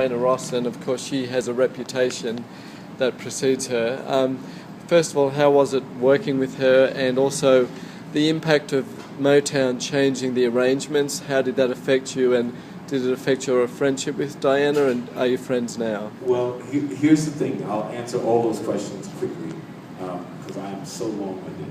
Diana Ross, and of course she has a reputation that precedes her. First of all, how was it working with her, and also the impact of Motown changing the arrangements? How did that affect you, and did it affect your friendship with Diana, and are you friends now? Well, here's the thing. I'll answer all those questions quickly because I am so long-winded.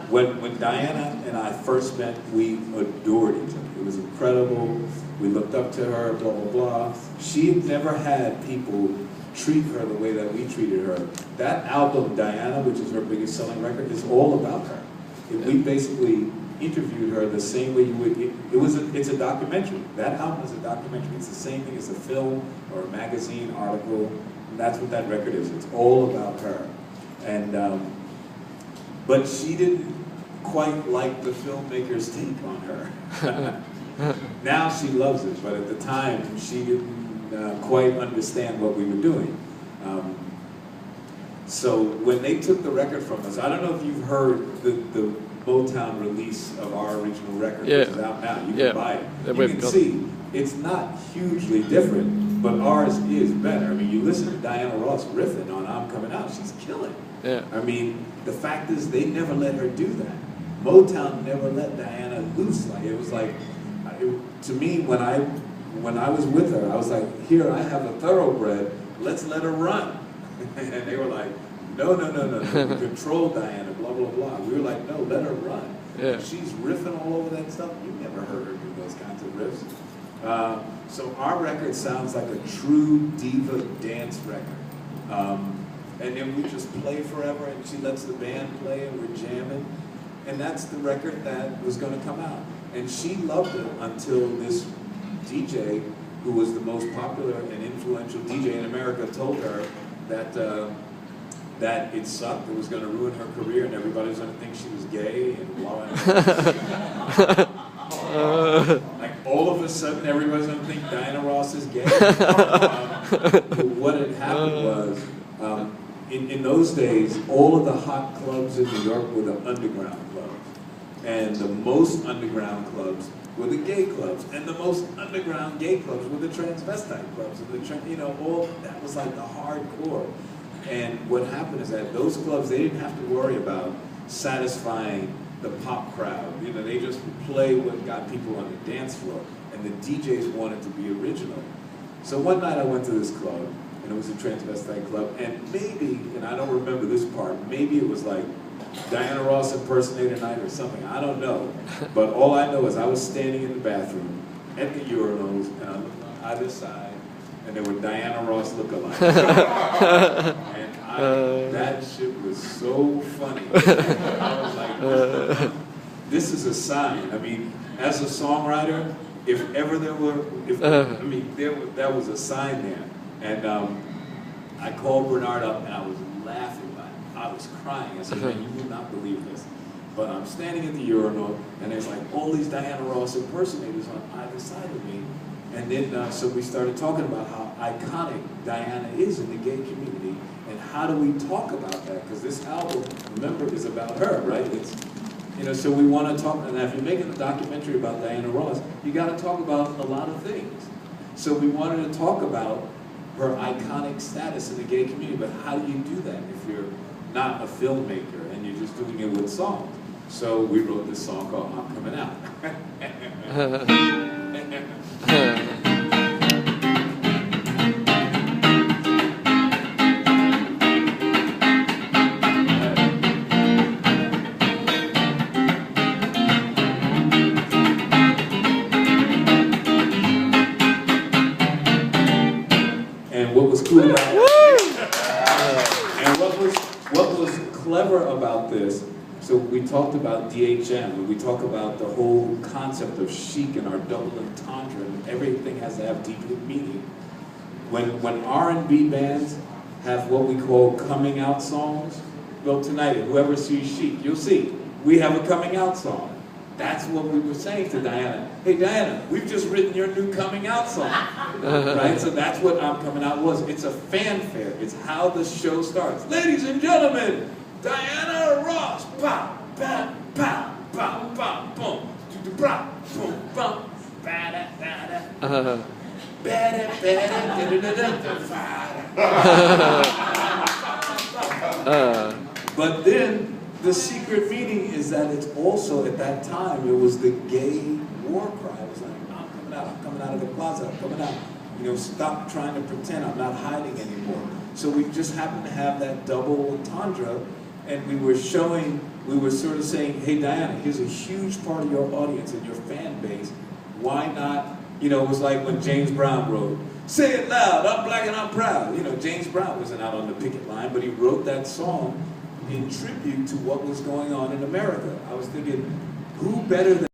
When Diana and I first met, we adored each other. It was incredible. We looked up to her, blah, blah, blah. She had never had people treat her the way that we treated her. That album, Diana, which is her biggest selling record, is all about her. We basically interviewed her the same way you would. It's a documentary. That album is a documentary. It's the same thing as a film or a magazine article. And that's what that record is. It's all about her. And but she didn't quite like the filmmaker's take on her. Now she loves it, but at the time she didn't quite understand what we were doing. So when they took the record from us, I don't know if you've heard the Motown release of our original record, which is out now. You can buy it. You can see it's not hugely different, but ours is better. I mean, you listen to Diana Ross riffing on "I'm Coming Out," she's killing. Yeah. I mean, the fact is they never let her do that. Motown never let Diana loose. Like it was like, to me, when I was with her, I was like, here, I have a thoroughbred. Let's let her run. And they were like, no, control Diana, blah, blah, blah. We were like, no, let her run. Yeah. She's riffing all over that stuff. You never heard her do those kinds of riffs. So our record sounds like a true diva dance record. And then we just play forever, and she lets the band play, and we're jamming. And that's the record that was going to come out. And she loved it until this DJ, who was the most popular and influential DJ in America, told her that it sucked, it was going to ruin her career, and everybody was going to think she was gay, and blah, blah. Like all of a sudden, everybody's going to think Diana Ross is gay. What had happened was, in those days, all of the hot clubs in New York were the underground clubs. And the most underground clubs were the gay clubs. And the most underground gay clubs were the transvestite clubs. And all that was like the hardcore. And what happened is that those clubs, they didn't have to worry about satisfying the pop crowd. They just play what got people on the dance floor. And the DJs wanted to be original. So one night I went to this club, and it was a transvestite club, and maybe, and I don't remember this part, maybe it was like Diana Ross impersonator night or something, I don't know. But all I know is I was standing in the bathroom at the urinals, and I looked on either side, and there were Diana Ross lookalikes. And that shit was so funny. I was like, this is a sign. I mean, as a songwriter, if ever there were, that was a sign there. And I called Bernard up, and I was laughing. I was crying. I said, man, you would not believe this. But I'm standing at the urinal, and there's like all these Diana Ross impersonators on either side of me. And then, so we started talking about how iconic Diana is in the gay community, and how do we talk about that? Because this album, remember, is about her, right? It's, so we want to talk, and if you're making a documentary about Diana Ross, you got to talk about a lot of things. So we wanted to talk about her iconic status in the gay community, but how do you do that if you're not a filmmaker and you're just doing it with songs? So we wrote this song called "I'm Coming Out." And what was cool about what was clever about this, so we talked about DHM, and we talk about the whole concept of chic and our double entendre, and everything has to have deep meaning. When R&B bands have what we call coming out songs, well, tonight, whoever sees Chic, you'll see, we have a coming out song. That's what we were saying to Diana. Hey, Diana, we've just written your new coming out song. Right? So that's what I'm Coming Out was. It's a fanfare. It's how the show starts. Ladies and gentlemen, Diana Ross. Pow, pow, pow, pow, pow, boom. Boom, boom, ba da, da, da. But then the secret meaning is that it's also, at that time, it was the gay war cry. It was like, I'm coming out of the closet, I'm coming out. You know, stop trying to pretend I'm not hiding anymore. So we just happened to have that double entendre, and we were sort of saying, hey Diana, here's a huge part of your audience and your fan base. Why not, you know, it was like when James Brown wrote, say it loud, I'm black and I'm proud. You know, James Brown wasn't out on the picket line, but he wrote that song in tribute to what was going on in America. I was thinking, who better than